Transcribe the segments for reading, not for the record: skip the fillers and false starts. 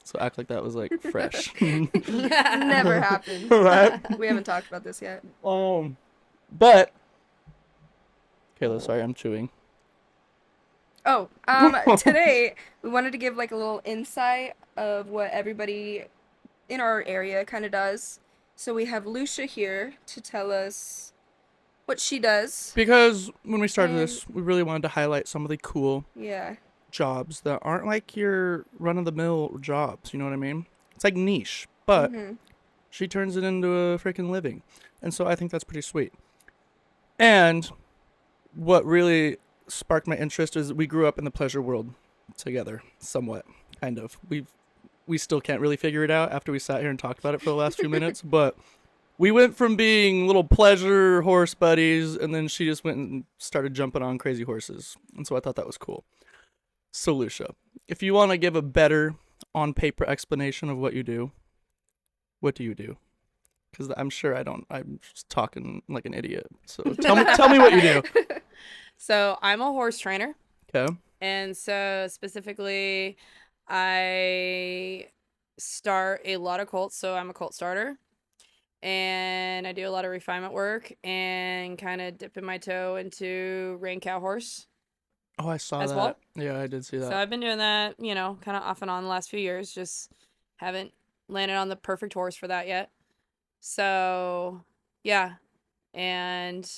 So act like that was like fresh. Never happened. Right? We haven't talked about this yet. But Kayla, sorry, I'm chewing. Oh, today we wanted to give like a little insight of what everybody in our area kind of does. So we have Lucia here to tell us what she does. Because when we started And this, we really wanted to highlight some of the cool yeah. jobs that aren't like your run-of-the-mill jobs. You know what I mean? It's like niche, but Mhm. she turns it into a freaking living. And so I think that's pretty sweet. And what really sparked my interest is we grew up in the pleasure world together, somewhat, kind of. We still can't really figure it out after we sat here and talked about it for the last few minutes, but we went from being little pleasure horse buddies, and then she just went and started jumping on crazy horses. And so I thought that was cool. So, Lucia, if you want to give a better on paper explanation of what you do, what do you do? Because I'm sure I don't. I'm just talking like an idiot. So tell me what you do. So I'm a horse trainer. Okay. And so specifically, I start a lot of colts. So I'm a colt starter. And I do a lot of refinement work and kind of dipping my toe into rein cow horse. Oh, I saw as that. well. Yeah, I did see that. So I've been doing that, kind of off and on the last few years. Just haven't landed on the perfect horse for that yet. So, yeah. And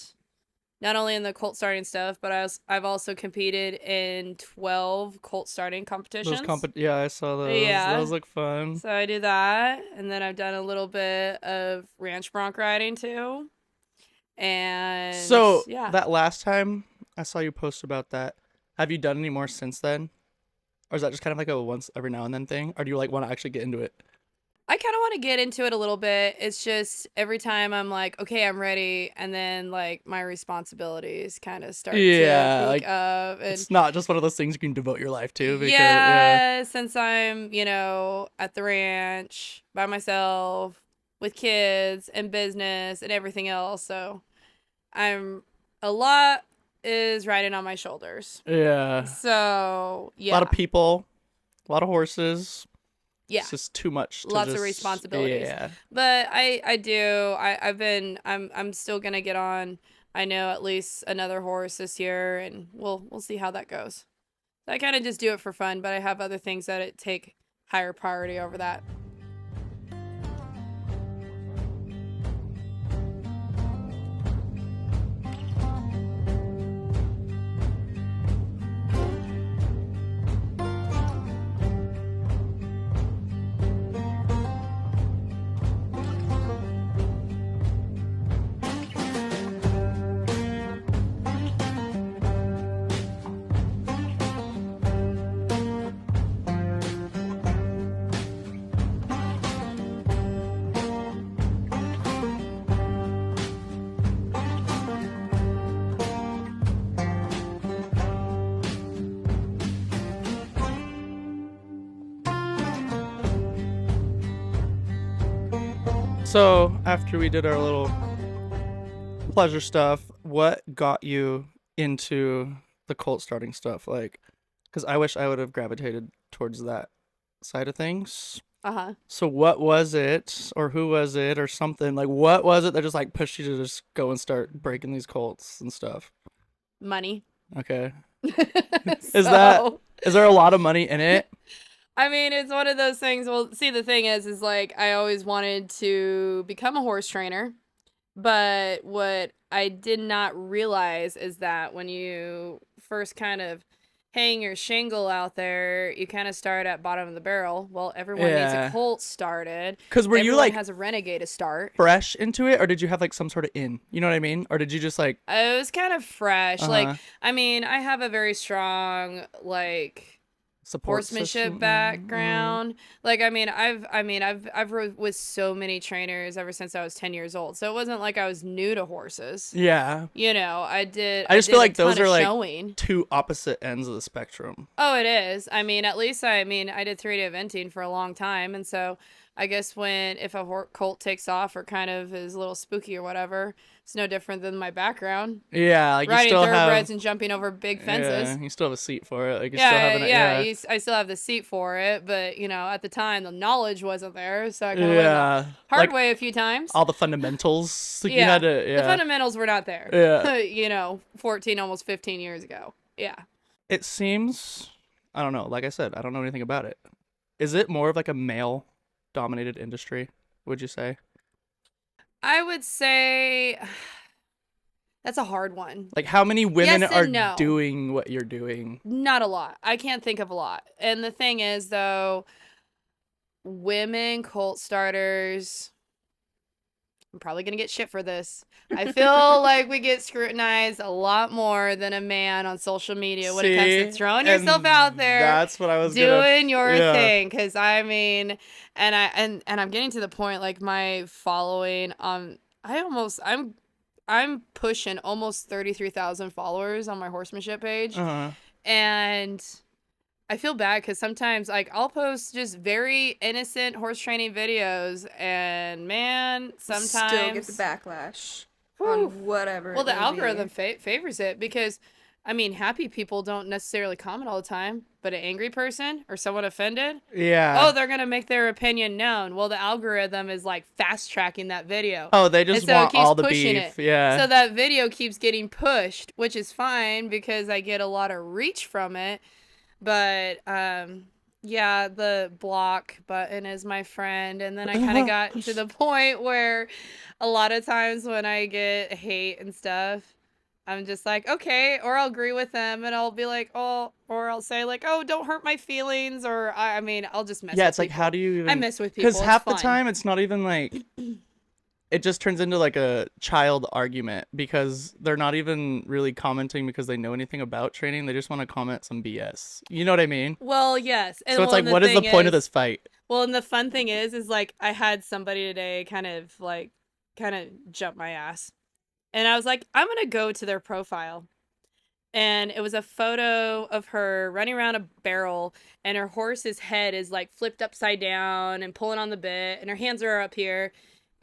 not only in the colt starting stuff, but I've also competed in 12 colt starting competitions. Yeah, I saw those. Yeah. Those look fun. So I do that. And then I've done a little bit of ranch bronc riding too. And so yeah. That last time I saw you post about that, have you done any more since then? Or is that just kind of like a once every now and then thing? Or do you like want to actually get into it? I kind of want to get into it a little bit. It's just every time I'm like, okay, I'm ready. And then like my responsibilities kind of start to peak up. And it's not just one of those things you can devote your life to. Because, since I'm, at the ranch by myself with kids and business and everything else. So a lot is riding on my shoulders. Yeah. So, yeah. A lot of people, a lot of horses. Yeah. It's just too much. Lots of responsibilities. Yeah. But I'm still going to get on, I know, at least another horse this year, and we'll see how that goes. So I kind of just do it for fun, but I have other things that take higher priority over that. So, after we did our little pleasure stuff, what got you into the cult starting stuff? Like, because I wish I would have gravitated towards that side of things. Uh-huh. So what was it, or who was it, or something? Like, what was it that just, like, pushed you to just go and start breaking these cults and stuff? Money. Okay. Is there a lot of money in it? I mean, it's one of those things. Well, see, the thing is like, I always wanted to become a horse trainer, but what I did not realize is that when you first kind of hang your shingle out there, you kind of start at bottom of the barrel. Well, everyone needs a colt started. Because were you like has a renegade to start fresh into it, or did you have like some sort of in? You know what I mean? Or did you just like? It was kind of fresh. Like, I mean, I have a very strong like support horsemanship system? background. Like, I've rode with so many trainers ever since I was 10 years old. So it wasn't like I was new to horses. Yeah. I just feel like those are like showing. Two opposite ends of the spectrum. Oh, it is. I mean, at least I did 3-day eventing for a long time. And so I guess if a colt takes off or kind of is a little spooky or whatever, it's no different than my background. Yeah, like riding you still thoroughbreds and jumping over big fences. Yeah, you still have a seat for it. Like you I still have the seat for it, but you know, at the time the knowledge wasn't there, so I kind of learned Yeah. the hard Like way a few times. all the fundamentals. Like you Yeah, had to, the yeah. fundamentals were not there. Yeah. You know, 14, almost 15 years ago. Yeah. It seems, I don't know, like I said, I don't know anything about it. Is it more of like a male dominated industry, would you say? I would say that's a hard one. Like how many women Yes are and no. doing what you're doing? Not a lot. I can't think of a lot. And the thing is, though, women cult starters, I'm probably going to get shit for this. I feel like we get scrutinized a lot more than a man on social media when it comes to throwing yourself And out there. That's what I was doing your yeah. thing, because I mean, and I'm getting to the point, like my following I'm pushing almost 33,000 followers on my horsemanship page. Uh-huh. And I feel bad because sometimes like I'll post just very innocent horse training videos, and man, sometimes still get the backlash Whew. on whatever. Well, it the may algorithm be. favors it because, I mean, happy people don't necessarily comment all the time, but an angry person or someone offended, Yeah. oh, they're gonna make their opinion known. Well, the algorithm is like fast tracking that video. Oh, they just And so it want keeps all the pushing beef. it. Yeah. So that video keeps getting pushed, which is fine because I get a lot of reach from it. But yeah, the block button is my friend. And then I kind of got to the point where a lot of times when I get hate and stuff, I'm just like, okay, or I'll agree with them and I'll be like, oh, or I'll say like, oh, don't hurt my feelings, or I mean, I'll just mess with it's like, people. how do you even... I mess with people. Because half the fun. time it's not even like... It just turns into like a child argument because they're not even really commenting because they know anything about training. They just want to comment some BS. You know what I mean? Well, yes. And So it's like, and what is the point of is- this fight? Well, and the fun thing is like I had somebody today kind of jump my ass. And I was like, I'm going to go to their profile. And it was a photo of her running around a barrel, and her horse's head is like flipped upside down and pulling on the bit, and her hands are up here.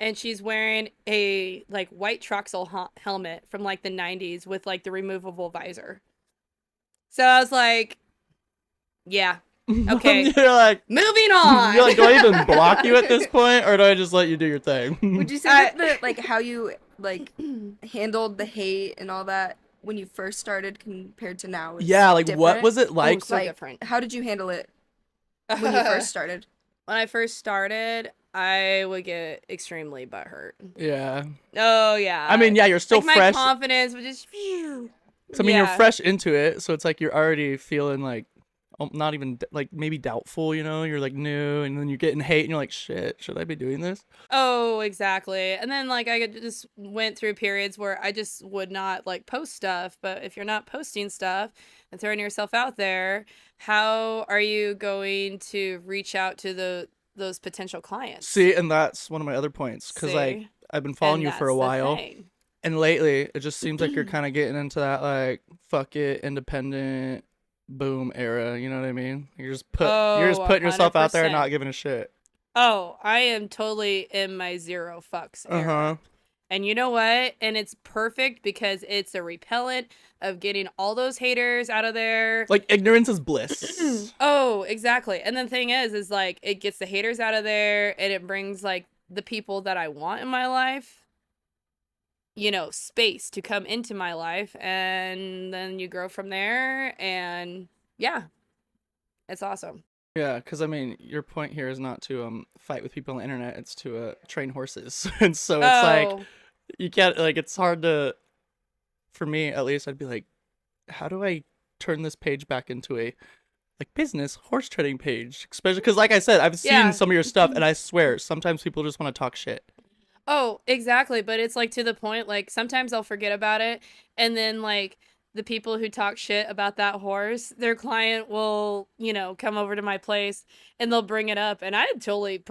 And she's wearing a like white Troxel helmet from like the 90s with like the removable visor. So I was like, yeah. Okay. You're like, Moving on. you're like, do I even block you at this point, or do I just let you do your thing? Would you say that the like how you like handled the hate and all that when you first started compared to now? Is Yeah, like different? what was it like? so different. How did you handle it when you first started? When I first started, I would get extremely butthurt. Yeah. Oh yeah. I mean, yeah, you're still like fresh. My confidence would just. So, I mean, you're fresh into it, so it's like you're already feeling like, not even like maybe doubtful, you know? You're like new, and then you're getting hate, and you're like, shit, should I be doing this? Oh, exactly. And then like I just went through periods where I just would not like post stuff. But if you're not posting stuff and throwing yourself out there, how are you going to reach out to those potential clients? See, and that's one of my other points, because like I've been following you for a while. And lately, it just seems like you're kind of getting into that, like, fuck it, independent, boom era. You know what I mean? You're just putting yourself out there and not giving a shit. Oh, I am totally in my zero fucks era. Uh-huh. And you know what? And it's perfect because it's a repellent of getting all those haters out of there. Like, ignorance is bliss. Oh, exactly. And the thing is like, it gets the haters out of there, and it brings, like, the people that I want in my life, you know, space to come into my life, and then you grow from there, and yeah, it's awesome. Yeah, because I mean, your point here is not to fight with people on the internet; it's to train horses, and so it's like you can't, like, it's hard to, for me at least, I'd be like, how do I turn this page back into a like business horse trading page? Especially because, like I said, I've seen some of your stuff, and I swear sometimes people just want to talk shit. Oh, exactly. But it's like to the point, like sometimes I'll forget about it. And then like the people who talk shit about that horse, their client will, you know, come over to my place and they'll bring it up. And I totally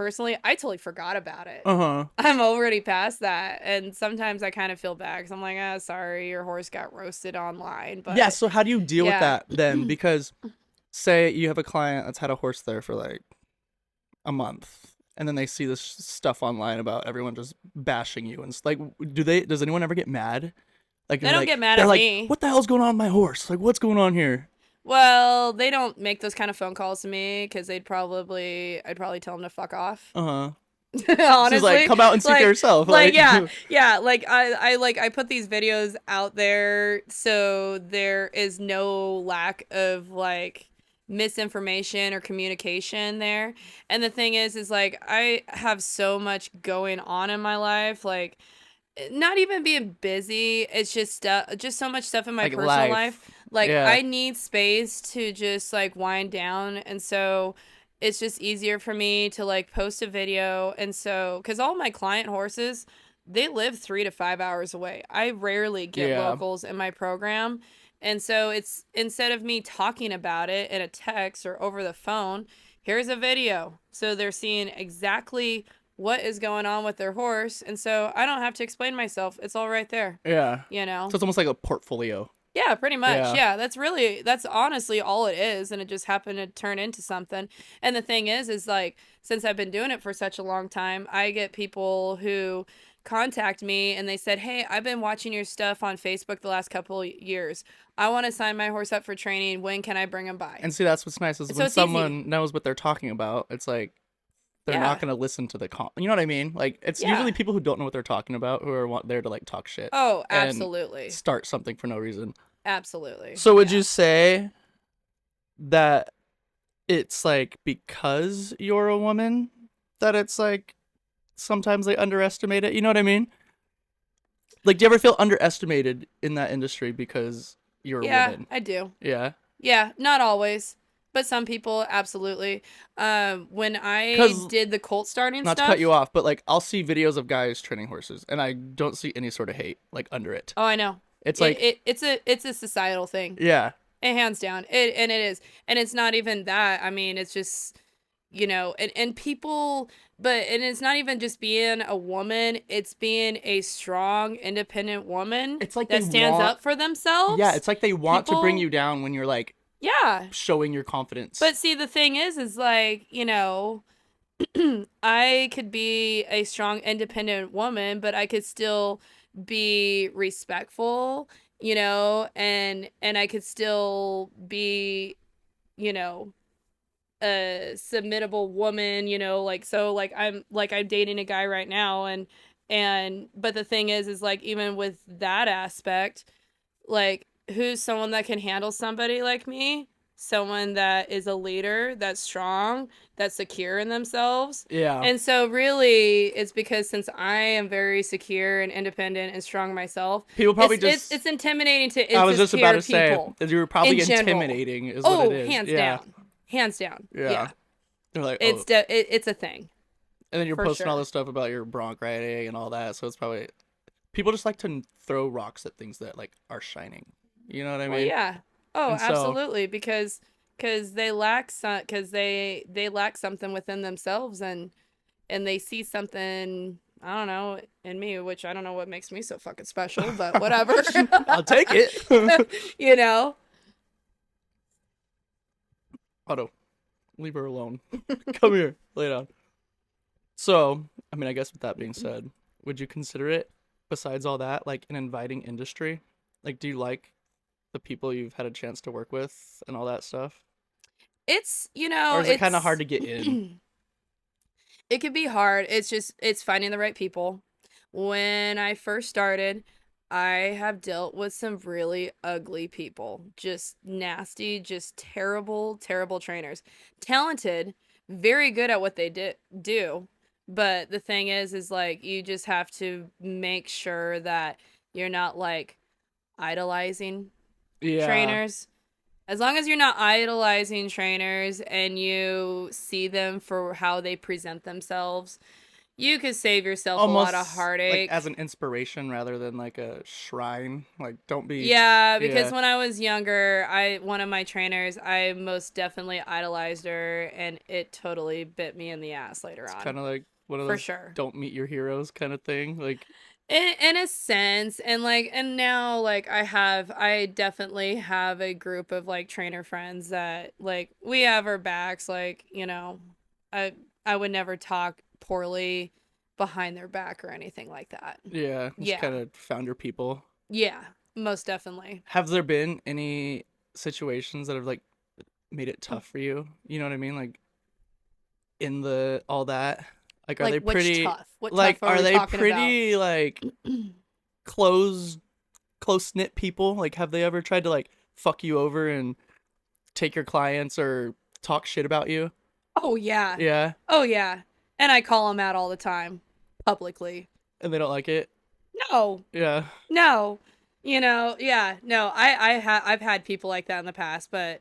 forgot about it. Uh-huh. I'm already past that. And sometimes I kind of feel bad because I'm like, ah, sorry, your horse got roasted online. But yeah, so how do you deal with that then? Because say you have a client that's had a horse there for like a month, and then they see this stuff online about everyone just bashing you, and it's like, does anyone ever get mad? Like, they don't get mad at like, me. what the hell's going on with my horse? Like, what's going on here? Well, they don't make those kind of phone calls to me because I'd probably tell them to fuck off. Uh-huh. Honestly, She's like, come out and see for yourself. Like, yeah, I put these videos out there so there is no lack of like misinformation or communication there. And the thing is like I have so much going on in my life, like not even being busy, it's just stuff, just so much stuff in my like personal life. Like Yeah. I need space to just like wind down, and so it's just easier for me to like post a video. And so cuz all my client horses, they live 3 to 5 hours away. I rarely get Yeah. locals in my program. And so it's, instead of me talking about it in a text or over the phone, here's a video. So they're seeing exactly what is going on with their horse, and so I don't have to explain myself. It's all right there. Yeah. You know? So it's almost like a portfolio. Yeah, pretty much. Yeah. Yeah, that's honestly all it is, and it just happened to turn into something. And the thing is like, since I've been doing it for such a long time, I get people who contact me and they said, "Hey, I've been watching your stuff on Facebook the last couple years. I want to sign my horse up for training. When can I bring him by?" And see, that's what's nice is So when it's easy. someone knows what they're talking about, it's like they're not going to listen to the you know what I mean? Like, it's usually people who don't know what they're talking about who are there to like talk shit. Oh, and absolutely. start something for no reason. Absolutely. So would you say that it's like because you're a woman that it's like sometimes they underestimate it? You know what I mean? Like, do you ever feel underestimated in that industry because you're a woman? Yeah, I do. Yeah. Yeah, not always, but some people absolutely. When I 'Cause- did the colt starting Not stuff. to cut you off, but like I'll see videos of guys training horses and I don't see any sort of hate like under it. Oh, I know. It's like it's a societal thing. yeah. Hands down. It is. And it's not even that. I mean, it's just, and people, and it's not even just being a woman, it's being a strong, independent woman. It's like that they stands want- up for themselves. Yeah, it's like they want to bring People- you down when you're like Yeah. showing your confidence. But see, the thing is like, I could be a strong, independent woman, but I could still be respectful, and I could still be, a submittable woman, like, so like I'm dating a guy right now, but the thing is like, even with that aspect, like, who's someone that can handle somebody like me? Someone that is a leader, that's strong, that's secure in themselves. yeah. And so really it's because since I am very secure and independent and strong myself, People probably it's intimidating to insecure I was just about to people. say you were probably in general. intimidating is Oh, what it is. hands yeah. down. Hands down. Yeah. Yeah. They're like, It's oh. it's a thing. And then you're for posting all sure. this stuff about your bronc riding and all that, so it's probably people just like to throw rocks at things that like are shining. You know what I mean? Well, yeah. Oh, And so- absolutely, because they lack they lack something within themselves, and they see something, I don't know, in me, which I don't know what makes me so fucking special, but whatever. I'll take it. Otto, leave her alone. Come here, lay down. So, I mean, I guess with that being said, would you consider it, besides all that, like an inviting industry? Like, do you like the people you've had a chance to work with and all that stuff? It's, Or is it kind of hard to get in? It could be hard. It's finding the right people. When I first started, I have dealt with some really ugly people. Just nasty, just terrible, terrible trainers. Talented, very good at what they do. But the thing is like, you just have to make sure that you're not like idolizing Yeah. trainers. As long as you're not idolizing trainers and you see them for how they present themselves, you could save yourself Almost a lot of heartache. like as an inspiration rather than like a shrine. Like, don't be. Yeah, because Yeah. when I was younger, one of my trainers, I most definitely idolized her, and it totally bit me in the ass later It's on. kind of like one of For those sure. don't meet your heroes kind of thing. Like, In a sense, and now like I definitely have a group of like trainer friends that like we have our backs, like, I would never talk poorly behind their back or anything like that. yeah, just Yeah. kind of found your people. Yeah, most definitely. Have there been any situations that have like made it tough for you? You know what I mean? Like in the all that. Like, are Like, they which pretty? tough? What Like, tough are are we they talking pretty like close knit people? Like, have they ever tried to like fuck you over and take your clients or talk shit about you? Oh yeah. Yeah, Oh yeah. And I call them out all the time, publicly. and they don't like it. No, Yeah, no. Yeah, no. I've had people like that in the past, but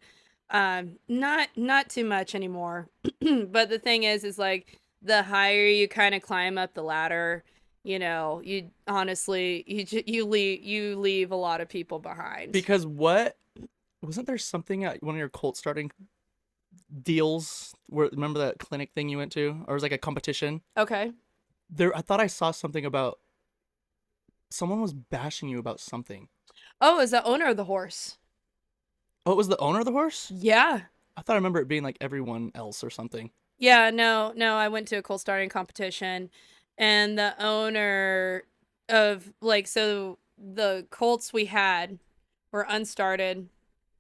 not too much anymore. But the thing is like the higher you kind of climb up the ladder, you honestly you leave a lot of people behind. because what wasn't there something at one of your cult starting deals? Where remember that clinic thing you went to, or it was like a competition? Okay. There, I thought I saw something about someone was bashing you about something. Oh, is the owner of the horse? Oh, it was the owner of the horse? Yeah. I thought I remember it being like everyone else or something. Yeah, no, I went to a colt starting competition and the owner of like so the colts we had were unstarted.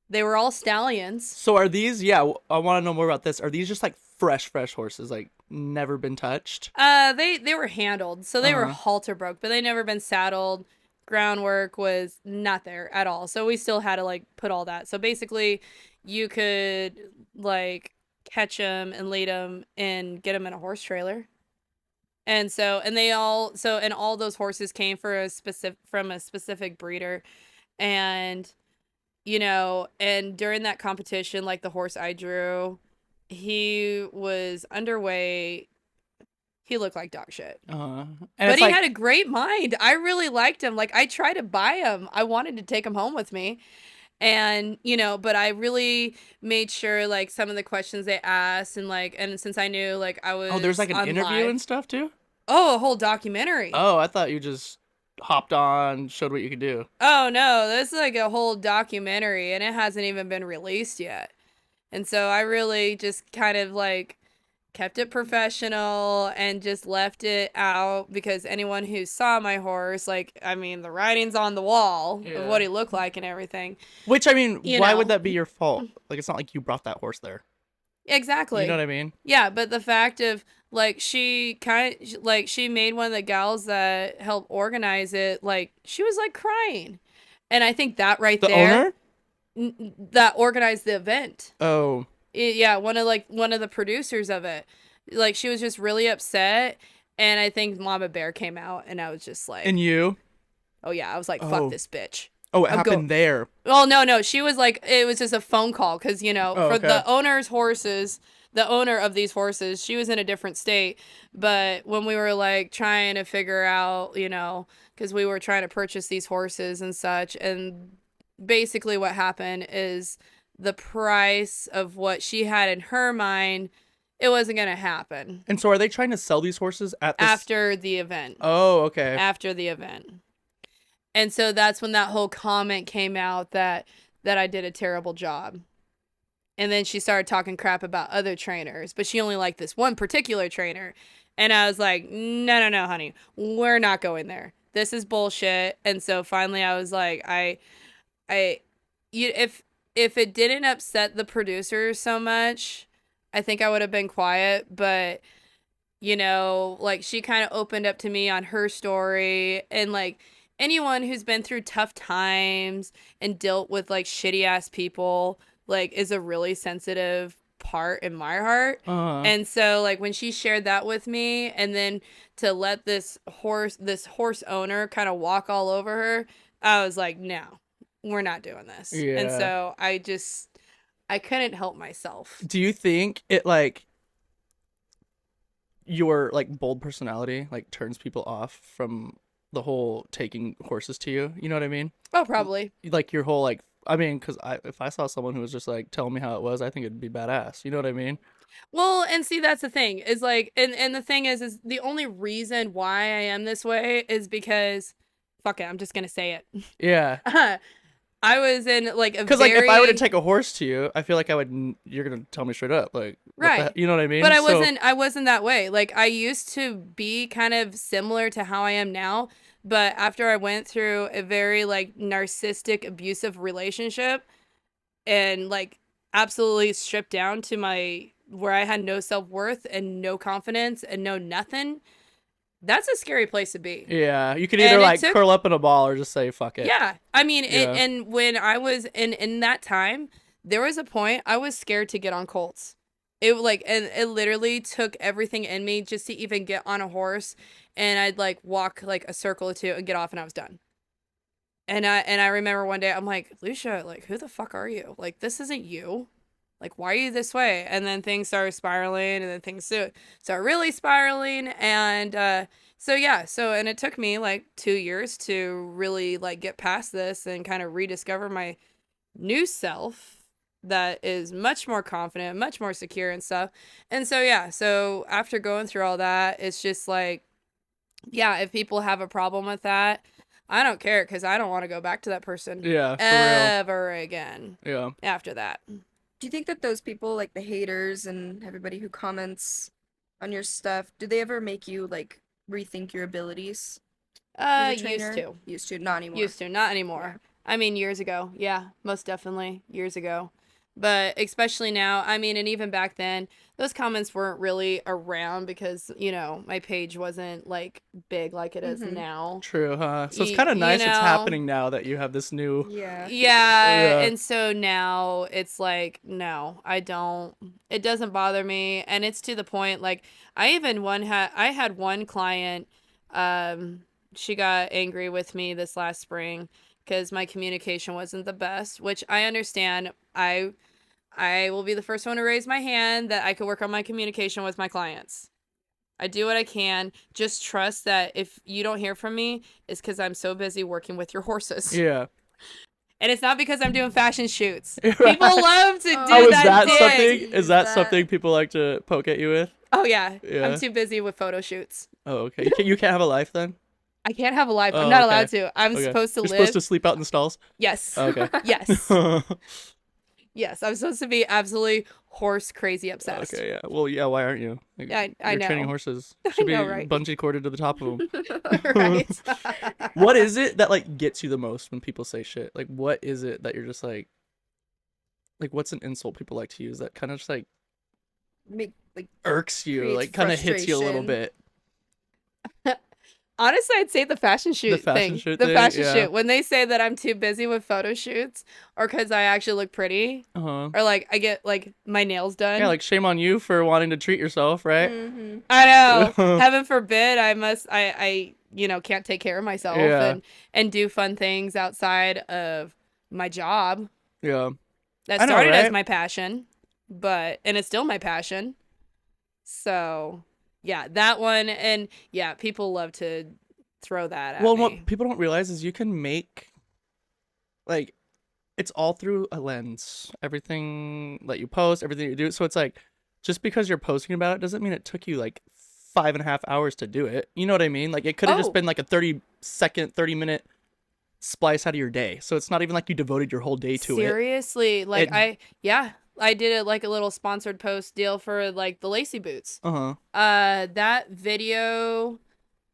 They were all stallions. So are these? Yeah, I want to know more about this. Are these just like fresh horses, like never been touched? They were handled, so they were Uh-huh. halter broke, but they never been saddled. Groundwork was not there at all, so we still had to like put all that. So basically, you could like catch them and lead them and get them in a horse trailer. And all those horses came for a specific from a specific breeder, and and during that competition, like the horse I drew, he was underweight. He looked like dog shit. And But it's he like, had a great mind. I really liked him. Like I tried to buy him. I wanted to take him home with me. And, but I really made sure like some of the questions they asked and since I knew like I was oh, there's like an on interview live. and stuff too. Oh, a whole documentary. Oh, I thought you just hopped on, showed what you could do. Oh no, this is like a whole documentary and it hasn't even been released yet. And so I really just kind of like kept it professional and just left it out because anyone who saw my horse, like, I mean, the writing's on the wall of Yeah. what he looked like and everything. Which I mean, You why know. would that be your fault? Like, it's not like you brought that horse there. Exactly. You know what I mean? Yeah, but the fact of like she made one of the gals that helped organize it, like she was like crying. And I think that right The there owner? that organized the event. Oh, Yeah, one of the producers of it. Like she was just really upset and I think Mama Bear came out and I was just like, and you? "Oh yeah, I was like, Oh. fuck this bitch." Oh, it I'm happened there. Well, no, she was like it was just a phone call cuz Oh, for okay. the owner of these horses, she was in a different state, but when we were like trying to figure out, cuz we were trying to purchase these horses and such and basically what happened is the price of what she had in her mind, it wasn't going to happen And so, are they trying to sell these horses at this? after the event. Oh, okay. After the event. And so that's when that whole comment came out that I did a terrible job. And then she started talking crap about other trainers, but she only liked this one particular trainer. And I was like, no, honey, we're not going there. This is bullshit. And so finally I was like, if it didn't upset the producers so much, I think I would have been quiet. But, like she kind of opened up to me on her story and like anyone who's been through tough times and dealt with like shitty ass people, like is a really sensitive part in my heart. Uh-huh. And so like when she shared that with me and then to let this horse owner kind of walk all over her, I was like, no, we're not doing this. Yeah. And so I couldn't help myself. Do you think it like your like bold personality like turns people off from the whole taking horses to you? You know what I mean? Oh, probably. Like your whole like, I mean, because if I saw someone who was just like telling me how it was, I think it'd be badass. You know what I mean? Well, and see, that's the thing is like, and the thing is the only reason why I am this way is because, fuck it, I'm just gonna say it. Yeah. I was in like a Because like if I were to take a horse to you, I feel like you're gonna tell me straight up, like, what Right. you know what I mean? But I So- wasn't that way. Like I used to be kind of similar to how I am now, but after I went through a very like narcissistic abusive relationship, and like absolutely stripped down to my where I had no self-worth and no confidence and no nothing, that's a scary place to be. Yeah, you could And either it like took- curl up in a ball or just say fuck it. Yeah. I mean, Yeah. and when I was in that time, there was a point I was scared to get on colts. It like, and it literally took everything in me just to even get on a horse, and I'd like walk like a circle or two and get off, and I was done. And I remember one day I'm like, Lucia, like, who the fuck are you? Like, this isn't you. Like, why are you this way? And then things started spiraling, and then things started really spiraling, and so yeah, and it took me like 2 years to really like get past this and kind of rediscover my new self that is much more confident, much more secure and stuff. And so yeah, so after going through all that, it's just like, yeah, if people have a problem with that, I don't care, because I don't want to go back to that person Yeah, for ever again real. Yeah. after that. Do you think that those people, like the haters and everybody who comments on your stuff, do they ever make you like rethink your abilities as a trainer? Used to. Used to, not anymore. Used to, not anymore. I mean, years ago. Yeah, most definitely years ago. But especially now, I mean, and even back then, those comments weren't really around because, you know, my page wasn't like big like it is Mhm. now. True, huh? So it's Y- kind of you nice it's know- happening now that you have this new. Yeah. Yeah, Yeah. and so now it's like, no, I don't. It doesn't bother me, and it's to the point like I had one client, she got angry with me this last spring because my communication wasn't the best, which I understand. I will be the first one to raise my hand that I could work on my communication with my clients. I do what I can. Just trust that if you don't hear from me, it's because I'm so busy working with your horses. Yeah. And it's not because I'm doing fashion shoots. Right. People love to do Oh, Oh, is that that dick. something? Is that That- something people like to poke at you with? Oh yeah. Yeah. I'm too busy with photo shoots. Oh, okay. You can't have a life then. I can't have a life. Oh, I'm not okay. allowed to. I'm Okay. supposed to You're live. supposed to sleep out in the stalls. Yes. Oh, okay. Yes. Yes. I'm supposed to be absolutely horse crazy obsessed. Okay, yeah. Well, yeah. Why aren't you? Like, Yeah, I you're training know. horses. I Should be know, right? bungee corded to the top of them. Right. What is it that like gets you the most when people say shit? Like, what is it that you're just like what's an insult people like to use that kind of just like Make like irks you, Creates like kind of hits you a little frustration. bit? Honestly, I'd say the fashion shoot fashion thing. shoot The thing, fashion yeah. shoot. When they say that I'm too busy with photo shoots or because I actually look pretty Uh-huh. or like I get like my nails done. Yeah, like shame on you for wanting to treat yourself, right? Mm-hmm. I know. Heaven forbid I can't take care of myself Yeah. and do fun things outside of my job. Yeah. That I know, started as right? my passion, and it's still my passion. So, yeah, that one, and yeah, people love to throw that at Well, me. what people don't realize is you can make like it's all through a lens. Everything that you post, everything you do. So it's like just because you're posting about it doesn't mean it took you like 5.5 hours to do it. You know what I mean? Like it could have Oh. just been like a 30-minute splice out of your day. So it's not even like you devoted your whole day to it. Seriously, like It- I did it like a little sponsored post deal for like the Lacy boots. Uh-huh. That video,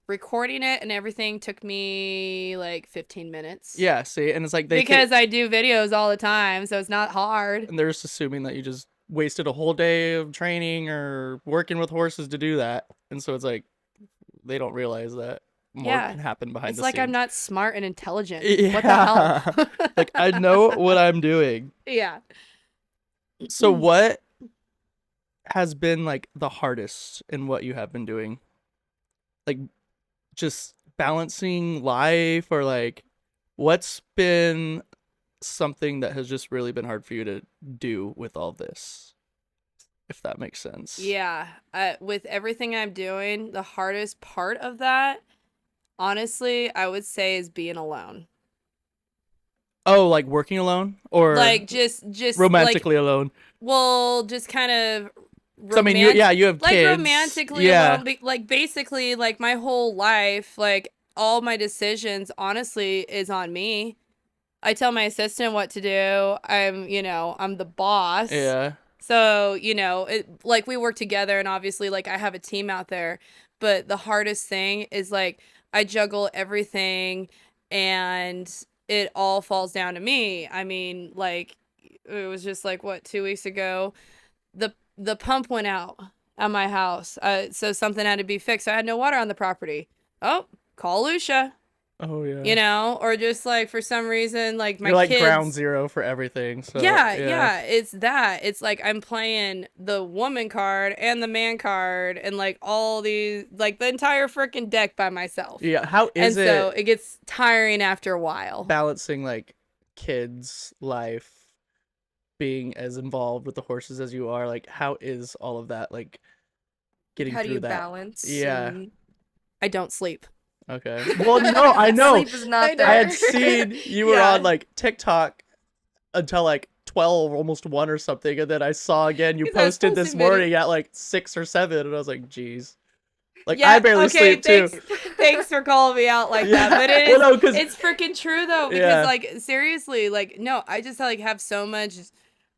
recording it and everything took me like 15 minutes. Yeah, see, and it's like they Because I do videos all the time, so it's not hard. and they're just assuming that you just wasted a whole day of training or working with horses to do that. And so it's like they don't realize that more Yeah. can happen behind It's the like scenes. I'm not smart and intelligent. Yeah. What the hell? Like I know what I'm doing. Yeah. So what has been like the hardest in what you have been doing? Like just balancing life or like what's been something that has just really been hard for you to do with all this? If that makes sense. Yeah. With everything I'm doing, the hardest part of that, honestly, I would say is being alone. Oh, like working alone or Like just romantically alone? well, just kind of So, I mean, you have like kids. romantically yeah. alone, like basically like my whole life, like all my decisions honestly is on me. I tell my assistant what to do. I'm the boss. Yeah. So, like we work together and obviously like I have a team out there, but the hardest thing is like I juggle everything and it all falls down to me. I mean, like it was just like what 2 weeks ago. The pump went out at my house, so something had to be fixed. I had no water on the property. Oh, call Lucia. Oh yeah. You know, or just like for some reason, like my You're like kids. ground zero for everything. So Yeah, it's that. It's like I'm playing the woman card and the man card and like all these, like the entire freaking deck by myself. Yeah. How is and it so it gets tiring after a while. balancing like kids' life, being as involved with the horses as you are? Like, how is all of that like getting How do through you that? balance? Yeah. and- I don't sleep. Okay. Well, no, I know. Sleep is not I there. I had seen you were Yeah. on like TikTok until like 12, almost 1 or something, and then I saw again you 'Cause I was posted this posting video- morning at like 6 or 7, and I was like, geez. Like Yeah, I barely okay, sleep too. Thanks for calling me out like Yeah. that. But it Well, is, no, 'cause- it's freaking true though. Because Yeah. like seriously, like no, I just like have so much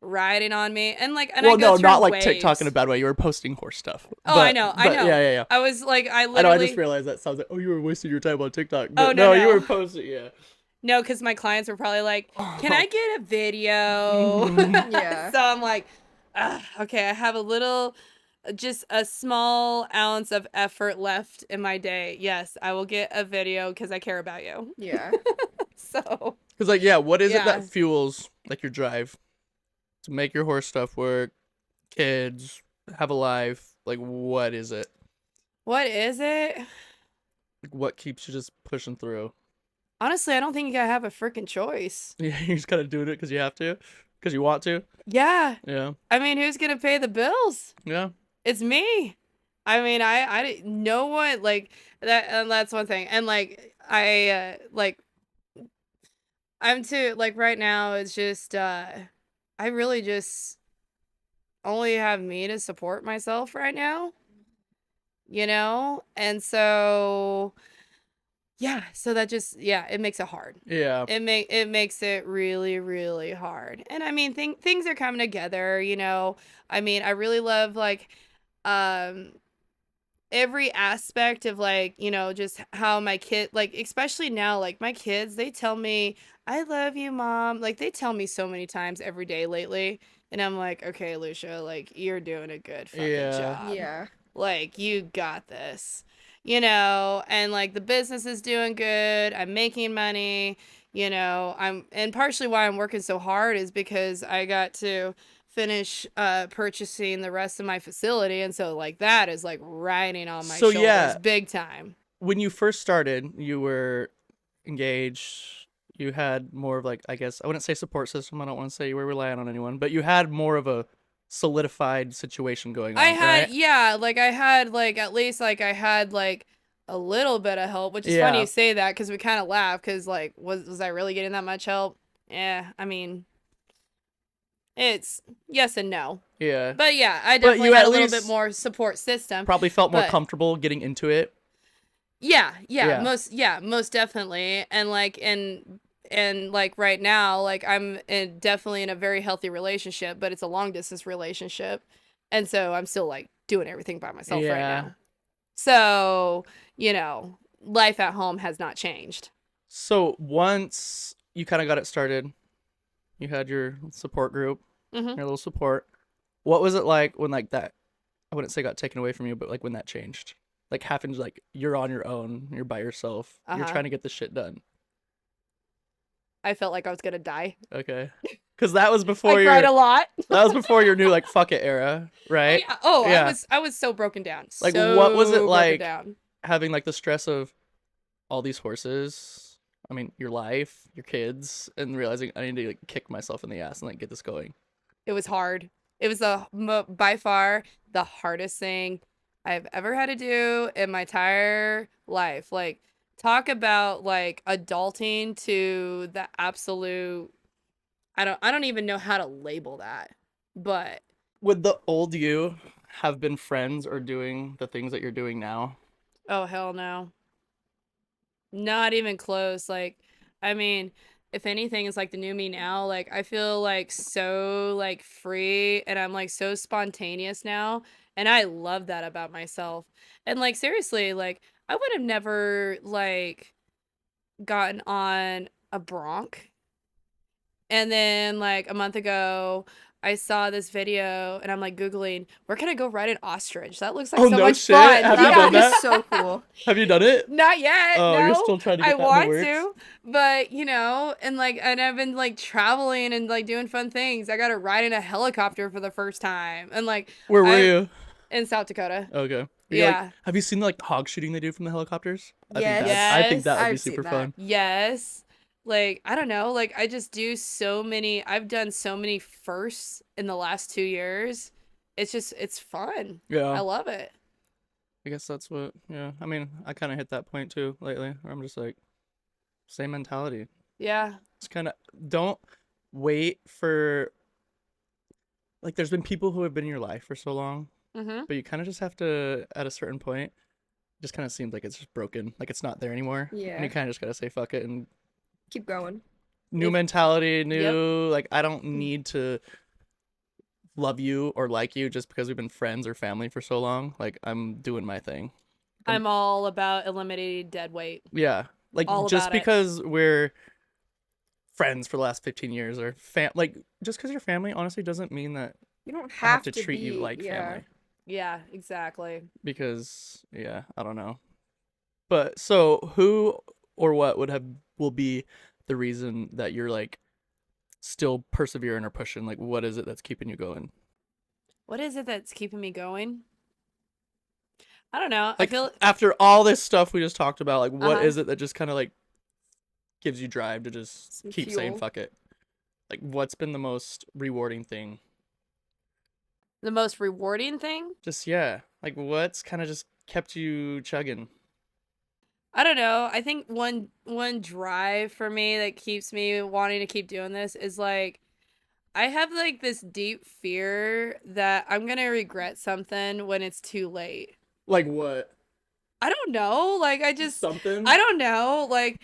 riding on me, and like, and Well, I go no, through not like waves. TikTok in a bad way. You were posting horse stuff. Oh, I know. Yeah. I was like, I I know. literally. I just realized that sounds like, oh, you were wasting your time on TikTok. Oh, But no, you no. were posting. Yeah. No, because my clients were probably like, "Can I get a video?" Mhm. Yeah. So I'm like, okay, I have a little, just a small ounce of effort left in my day. Yes, I will get a video because I care about you. Yeah. So Because like, yeah, what is it Yeah. that fuels like your drive to make your horse stuff work, kids, have a life? Like, what is it? what is it? Like, what keeps you just pushing through? Honestly, I don't think I have a freaking choice. Yeah, you're just kind of doing it because you have to, because you want to. Yeah, Yeah, I mean, who's gonna pay the bills? yeah. It's me. I mean, I didn't no one like that, and that's one thing. And like like I'm too like right now it's just I really just only have me to support myself right now. You know? And so yeah, so that just it makes it hard. Yeah. It makes it really really hard. And I mean things are coming together, you know. I mean, I really love like um every aspect of like, you know, just how my kid, like especially now, like my kids, they tell me I love you, mom. Like they tell me so many times every day lately, and I'm like, okay, Lucia, like you're doing a good fucking Yeah. job. Yeah. Like you got this, you know. And like the business is doing good, I'm making money, you know. And partially why I'm working so hard is because I got to finish purchasing the rest of my facility, and so like that is like riding on my So, shoulders yeah. big time. When you first started, you were engaged. You had more of like, I guess I wouldn't say support system. I don't want to say you were relying on anyone, but you had more of a solidified situation going on. I had right? like I had like at least like I had like a little bit of help, which is funny Yeah. you say that because we kind of laugh because like was I really getting that much help? Yeah, I mean, it's yes and no, Yeah. but yeah, I But definitely you had at a little bit least more support system. Probably felt more but- comfortable getting into it. Yeah, Yeah. most definitely, and like and like right now, like I'm definitely in a very healthy relationship, but it's a long distance relationship, and so I'm still like doing everything by myself right Yeah. now. So you know, life at home has not changed. So once you kind of got it started, you had your support group, hmm your little support. What was it like when like that? I wouldn't say got taken away from you, but like when that changed, like having to like you're on your own, you're by yourself, you're Uh-huh. trying to get this shit done. I felt like I was gonna die. Okay, because that was I before cried a your lot. that was before your new like fuck it era, right? Yeah. Oh, Yeah. I was so broken down. Like, so what was it broken like? down. Having like the stress of all these horses. I mean, your life, your kids, and realizing I need to like kick myself in the ass and like get this going. It was hard. It was by far the hardest thing I've ever had to do in my entire life. Like, talk about like adulting to the absolute. I don't even know how to label that, but Would the old you have been friends or doing the things that you're doing now? oh hell no, not even close. Like, I mean, if anything, it's like the new me now. Like, I feel like so like free, and I'm like so spontaneous now, and I love that about myself. And like seriously, like I would have never like gotten on a bronc And then like a month ago, I saw this video and I'm like Googling, where can I go ride an ostrich? That looks like Oh, so no much shit? fun. Have you That done would that? be so cool. Have you done it? Not yet. Oh, No. you're still trying to get I that in the want works? to, but you know, and I've been like traveling and like doing fun things. I got to ride in a helicopter for the first time, and like Where were I'm you? in South Dakota. Okay. Like, Yeah. have you seen like hog shooting they do from the helicopters? Yes. I think that would be I've seen super that. fun. Yes. Like, I don't know. Like, I just do so many. I've done so many firsts in the last 2 years. It's fun. I Yeah. love it. I guess that's what, yeah. I mean, I kind of hit that point too lately where I'm just like, same mentality. Yeah. It's kind of, don't wait for, like, there's been people who have been in your life for so long, Mm-hmm. but you kind of just have to, at a certain point, it just kind of seems like it's just broken. Like, it's not there anymore. And Yeah. you kind of just got to say, fuck it. And Keep going. new If- mentality, new, Yep. like, I don't need to love you or like you just because we've been friends or family for so long. Like, I'm doing my thing. I'm all about eliminating dead weight. Yeah. Like, All just about it. because we're friends for the last 15 years or like, just because you're family, honestly, doesn't mean that You don't I have have to treat you be, like yeah. family. Yeah, exactly. Because, yeah, I don't know. But, so, who or what will be the reason that you're, like, still persevering or pushing? Like, what is it that's keeping you going? What is it that's keeping me going? I don't know. Like, I feel after all this stuff we just talked about, like, what Uh-huh. is it that just kind of, like, gives you drive to just Some keep saying fuel. fuck it? Like, what's been the most rewarding thing? the most rewarding thing. Just, yeah. Like, what's kind of just kept you chugging? I don't know. I think one drive for me that keeps me wanting to keep doing this is like I have like this deep fear that I'm gonna regret something when it's too late. Like, what? I don't know. Like I Something? don't know. Like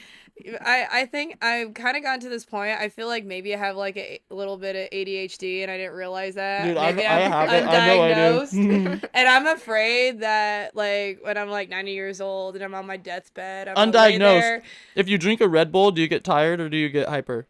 I think I've kind of gotten to this point. I feel like maybe I have like a little bit of ADHD and I didn't realize that. Dude, Maybe I I'm have it. I know I undiagnosed. do. And I'm afraid that like when I'm like 90 years old and I'm on my deathbed, I'm gonna lay Undiagnosed. there. If you drink a Red Bull, do you get tired or do you get hyper?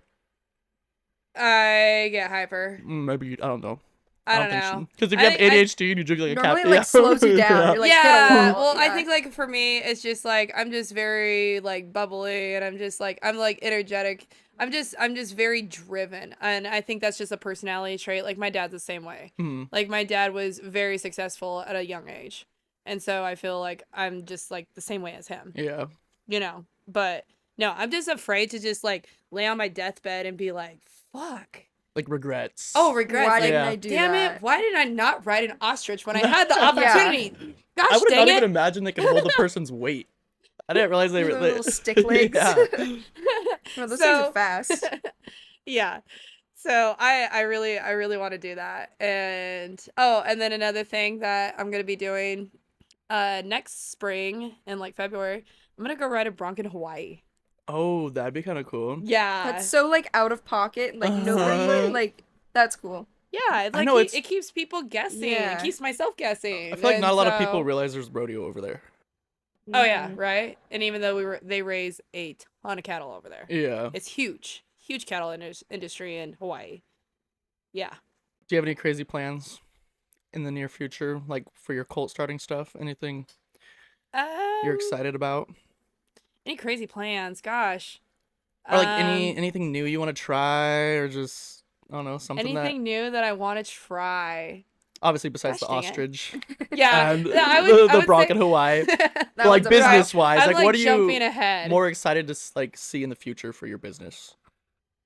I get hyper. Maybe you, I don't know. I don't know. Because if I you have think- ADHD and you drink like a Normally, cat, like, slows you down. You're, like, hit a yeah, wall. well, I Yeah. think like for me, it's just like I'm just very like bubbly, and I'm just like I'm like energetic. I'm just very driven, and I think that's just a personality trait. Like my dad's the same way. Mhm. Like my dad was very successful at a young age, and so I feel like I'm just like the same way as him. Yeah. You know, but no, I'm just afraid to just like lay on my deathbed and be like, fuck. Like regrets. Oh, regrets. Why like, didn't Yeah. I do damn that? it, why did I not ride an ostrich when I had the Yeah. opportunity? Gosh I would dang not it. even imagine they could hold a person's weight. I didn't realize they were Their little stick legs. Yeah. No, those things So- are fast. Yeah. So I really want to do that. And and then another thing that I'm gonna be doing next spring in like February, I'm gonna go ride a bronc in Hawaii. Oh, that'd be kind of cool. Yeah. That's so like out of pocket. Like nobody like. That's cool. yeah, it's like know it's- it keeps people guessing. Yeah. It keeps myself guessing. I feel like not a lot of And people so- realize there's rodeo over there. Oh yeah, Mhm. right. And even though they raise a ton of cattle over there. Yeah. It's huge cattle industry in Hawaii. Yeah. Do you have any crazy plans in the near future, like for your cult starting stuff? Anything you're excited about, Any crazy plans? Gosh. or like anything new you want to try, or just I don't know something anything new that I want to try. obviously besides Gosh, the dang it. ostrich Yeah, and yeah, I the would bronc say- in Hawaii. That But, like one's a business wise, I'm like what are jumping you ahead. more excited to like see in the future for your business?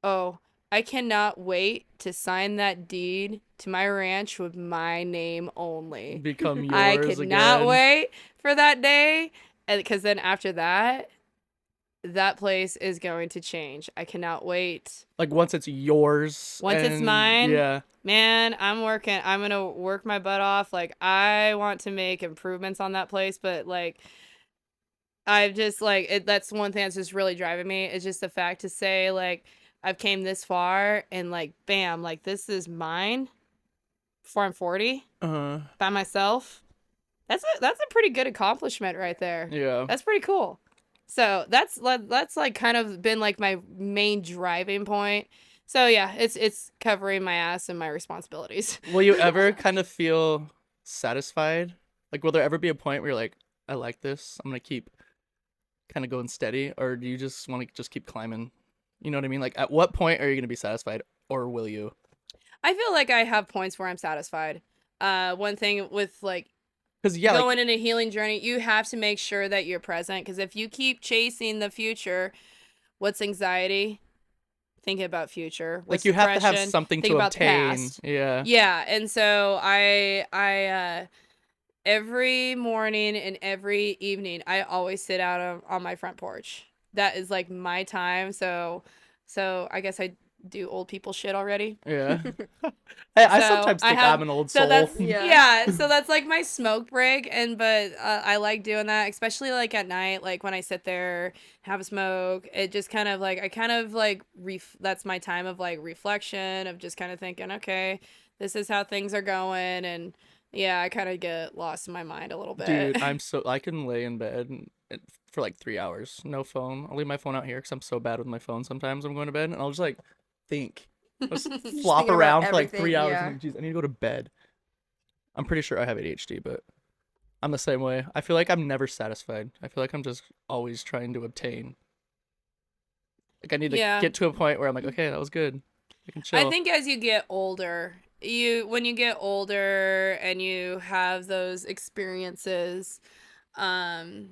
Oh, I cannot wait to sign that deed to my ranch with my name only. Become yours I cannot again. wait for that day, because then after that, that place is going to change. I cannot wait. Like once it's yours. Once it's and- mine? Yeah. Man, I'm gonna work my butt off. Like, I want to make improvements on that place, but like, I've just like that's one thing that's just really driving me. It's just the fact to say like I've came this far and like bam, like this is mine before I'm 40 by myself. That's a pretty good accomplishment right there. Yeah. That's pretty cool. So that's like kind of been like my main driving point. So yeah, it's covering my ass and my responsibilities. Will you ever kind of feel satisfied? Like, will there ever be a point where you're like, I like this, I'm gonna keep kind of going steady, or do you just want to just keep climbing? You know what I mean? Like, at what point are you gonna be satisfied, or will you? I feel like I have points where I'm satisfied. One thing with like Because yeah, like going in a healing journey, you have to make sure that you're present. Because if you keep chasing the future, what's anxiety? Thinking about future. What's you have to have depression? something Thinking to about the obtain. past. Yeah. Yeah, and so I every morning and every evening, I always sit out on my front porch. That is like my time. So I guess I do old people shit already. Yeah. Hey, I So sometimes I think I'm have an old so soul. that's Yeah. so that's like my smoke break, and but I like doing that, especially like at night, like when I sit there, have a smoke. It just kind of like I kind of like that's my time of like reflection, of just kind of thinking, okay, this is how things are going, and yeah, I kind of get lost in my mind a little bit. Dude, I can lay in bed for like 3 hours, no phone. I'll leave my phone out here because I'm so bad with my phone. Sometimes I'm going to bed and I'll just like think, just Just flop thinking about around for like everything, 3 hours. yeah. I'm like, geez, I need to go to bed. I'm pretty sure I have ADHD, but I'm the same way. I feel like I'm never satisfied. I feel like I'm just always trying to obtain. Like I need to Yeah. get to a point where I'm like, okay, that was good. I can chill. I think as you get older, when you get older and you have those experiences, um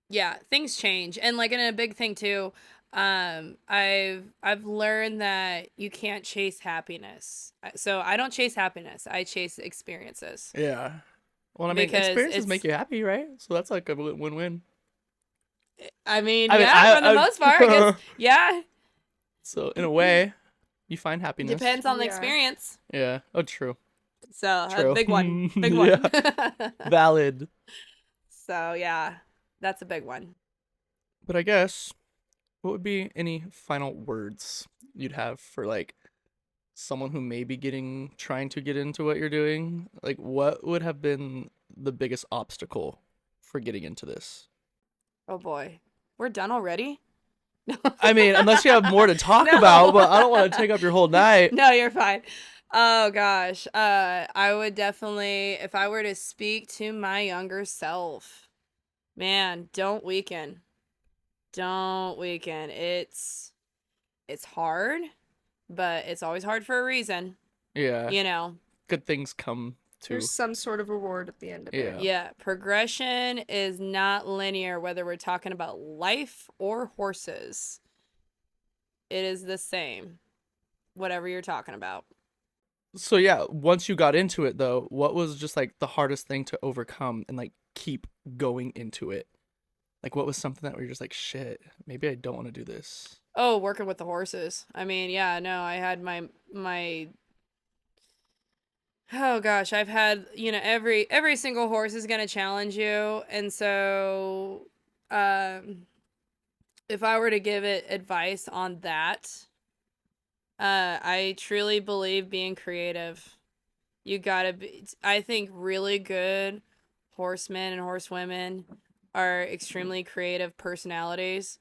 yeah, things change. And like in a big thing too, I've learned that you can't chase happiness. So I don't chase happiness. I chase experiences. Yeah. Well, I mean, Because experiences make it's you happy, right? So that's like a win-win. I mean, I mean, yeah, for the most part, I guess yeah, so in a way, you find happiness. depends on the Yeah. experience. Yeah. Oh, true. So, a True. big one. Big Yeah. one. Valid. So, yeah. That's a big one. But I guess, what would be any final words you'd have for like someone who may be trying to get into what you're doing? Like, what would have been the biggest obstacle for getting into this? Oh boy. We're done already? I mean, unless you have more to talk No. about, but I don't want to take up your whole night. No, you're fine. Oh gosh. I would definitely, if I were to speak to my younger self, man, don't weaken. Don't weaken. It's hard, but it's always hard for a reason, Yeah. you know. Good things come to. There's some sort of reward at the end of Yeah. it. Yeah, progression is not linear, whether we're talking about life or horses. It is the same, whatever you're talking about. So yeah, once you got into it though, what was just like the hardest thing to overcome and like keep going into it? Like what was something that where you're just like, shit, maybe I don't want to do this. Oh, working with the horses. I mean, yeah, no, I had my oh gosh, I've had, every single horse is going to challenge you, and so if I were to give it advice on that, I truly believe being creative. You gotta be, I think really good horsemen and horsewomen are extremely creative personalities.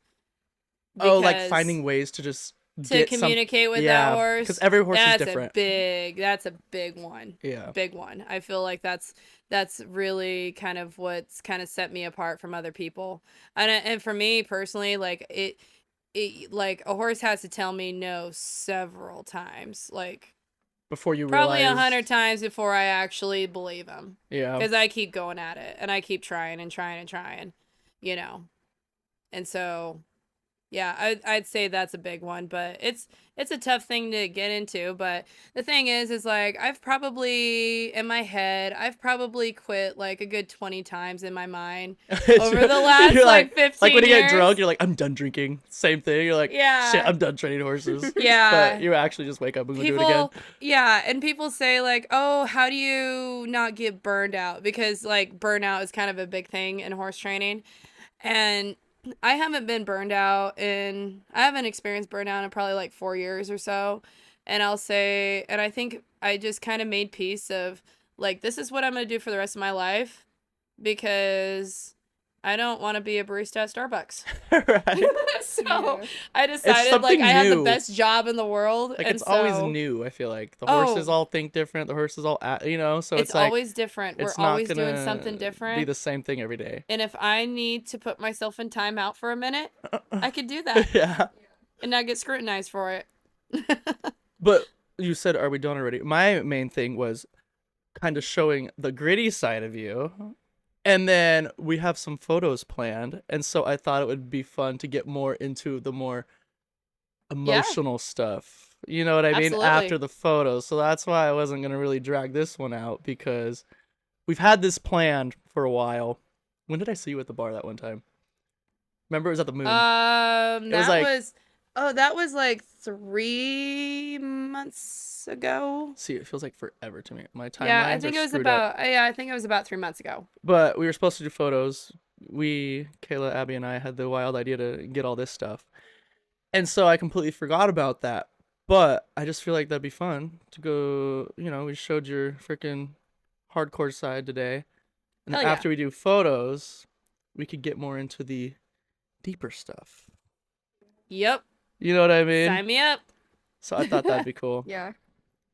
Oh, like because finding ways to just to get some. communicate with Yeah, that horse. because every horse is That's different. that's a big one. Yeah. Big one. I feel like that's really kind of what's kind of set me apart from other people. And for me personally, like it like a horse has to tell me no several times, like Before you probably realize. 100 times before I actually believe him. Yeah. Because I keep going at it and I keep trying and trying and trying, you know. And so yeah, I'd say that's a big one, but it's a tough thing to get into. But the thing is like I've probably in my head I've probably quit like a good 20 times in my mind over the last You're like 15 like when you years. get drunk, you're like, I'm done drinking. Same thing. You're like, Yeah. shit, I'm done training horses. Yeah. But you actually just wake up and go do it again. Yeah, and people say like, oh, how do you not get burned out? Because like burnout is kind of a big thing in horse training, and I haven't been burned out I haven't experienced burnout in probably like 4 years or so. And I'll say, and I think I just kind of made peace of like, this is what I'm going to do for the rest of my life, because I don't want to be a barista at Starbucks. Right? So Yeah. I decided like something I have the new. best job in the world. Like, and it's always so new, I feel like. The horses Oh. all think different. The horses all, so It's it's like, always different. We're it's not always doing gonna something be different. the same thing every day. And if I need to put myself in timeout for a minute, I could do that Yeah. and not get scrutinized for it. But you said, are we done already? My main thing was kind of showing the gritty side of you. And then we have some photos planned. And so I thought it would be fun to get more into the more emotional stuff. You know what I mean? Absolutely. After the photos. So that's why I wasn't going to really drag this one out, because we've had this planned for a while. When did I see you at the bar that one time? Remember, it was at the Moon. That was like 3 months ago. See, it feels like forever to me. My timelines Yeah, I think are it was screwed up. about 3 months ago. But we were supposed to do photos. Kayla, Abby, and I had the wild idea to get all this stuff. And so I completely forgot about that. But I just feel like that'd be fun to go, we showed your freaking hardcore side today. And Hell then yeah. after we do photos, we could get more into the deeper stuff. Yep. You know what I mean? Sign me up. So I thought that'd be cool. Yeah.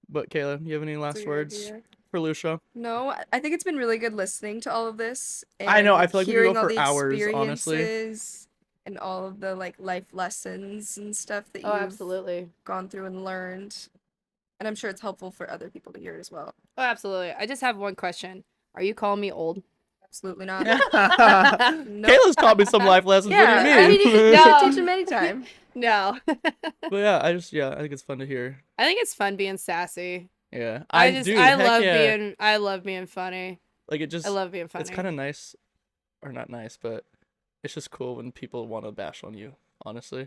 But Kayla, you have any last That's a good words idea. for Lucia? No, I think it's been really good listening to all of this. I know, I and feel like we could hearing go all for the hours, honestly. experiences and all of the like life lessons and stuff that Oh, you've absolutely. gone through and learned. And I'm sure it's helpful for other people to hear it as well. Oh, absolutely. I just have one question. Are you calling me old? Absolutely not. Kayla's taught me some life lessons. Yeah, What do you I mean? mean, you No. can teach them anytime. No. But yeah, I think it's fun to hear. I think it's fun being sassy. Yeah, I do. love Heck yeah. being funny. Like, it just, I love being funny. it's kind of nice, or not nice, but it's just cool when people want to bash on you. Honestly,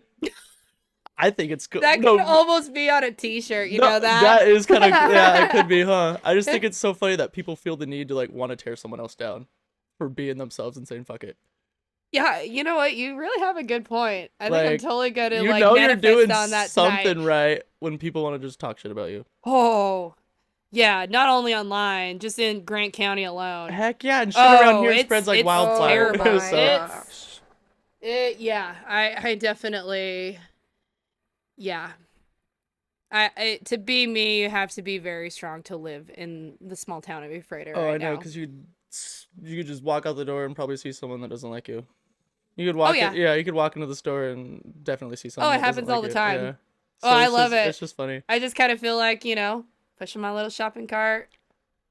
I think it's cool. That could almost be on a t-shirt, you know that? That is kind of, yeah, it could be, huh? I just think it's so funny that people feel the need to like want to tear someone else down for being themselves and saying fuck it. Yeah, you know what? You really have a good point. I think I'm Like, totally good to You like know you're manifest doing on that something tonight. right when people want to just talk shit about you. Oh, yeah. Not only online, just in Grant County alone. Heck yeah, and shit around here it's- spreads like it's wildfire. terrible. So- It's- Yeah, I definitely, yeah. To be me, you have to be very strong to live in the small town of Ephrata Oh, right I know, now. because you could just walk out the door and probably see someone that doesn't like you. You could walk. yeah. You could walk into the store and definitely see someone. Oh, it that doesn't happens all like the you. time. Yeah. Oh, I it's love just- it. It's just funny. I just kind of feel like, pushing my little shopping cart.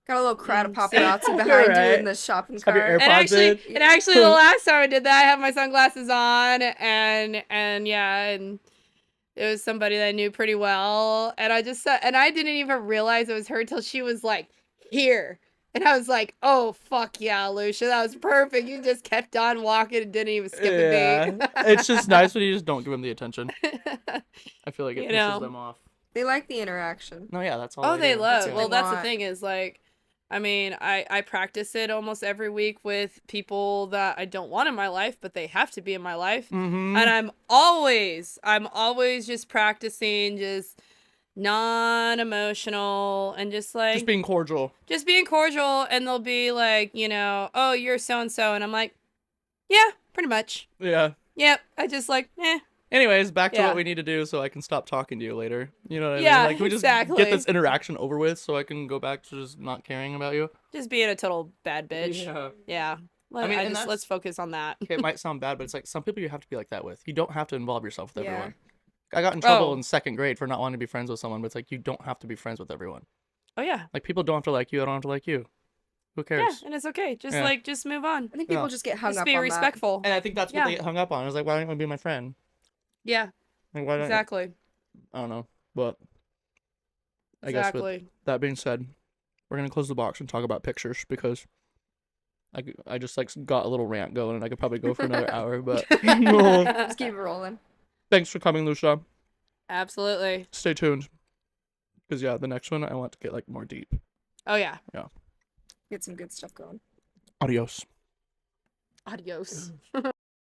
Got a little crowd of Mm, paparazzi behind you Right. in the shopping Have your cart. AirPods in. And actually, the last time I did that, I had my sunglasses on, and yeah, and it was somebody that I knew pretty well, and I didn't even realize it was her till she was like, here. And I was like, oh, fuck yeah, Lucia, that was perfect. You just kept on walking and didn't even skip a beat. It's just nice when you just don't give them the attention. I feel like it You pisses know. them off. They like the interaction. No, yeah, that's all. Oh, they do. love. what Well, they that's the want. thing is like, I mean, I practice it almost every week with people that I don't want in my life, but they have to be in my life. Mm-hmm. And I'm always just practicing just non-emotional and just like Just being cordial. and they'll be like, oh, you're so and so, and I'm like, yeah, pretty much. Yeah. Yep. I just like, Anyways, back to Yeah. what we need to do so I can stop talking to you later. You know what I Yeah, mean? Like, we just exactly. get this interaction over with so I can go back to just not caring about you. just being a total bad bitch. Yeah. Yeah. I mean, and just that's- let's focus on that. Okay, it might sound bad, but it's like some people you have to be like that with. You don't have to involve yourself with Yeah. everyone. I got in trouble Oh. in second grade for not wanting to be friends with someone, but it's like you don't have to be friends with everyone. Oh yeah. Like, people don't have to like you. I don't have to like you. Who Yeah, cares? and it's okay. Just Yeah. just move on. I think people Yeah. just get hung Just up be on respectful. And I think that's what Yeah. they get hung up on. It's like, why don't you want to be my friend? Yeah, Like, why don't exactly. I don't know. But I guess with Exactly. that being said, we're gonna close the box and talk about pictures because I just like got a little rant going and I could probably go for another hour. But that. Just keep it rolling. thanks for coming, Lucia. Absolutely. Stay tuned because yeah, the next one I want to get like more deep. Oh yeah. Get some good stuff going. Adios. Adios.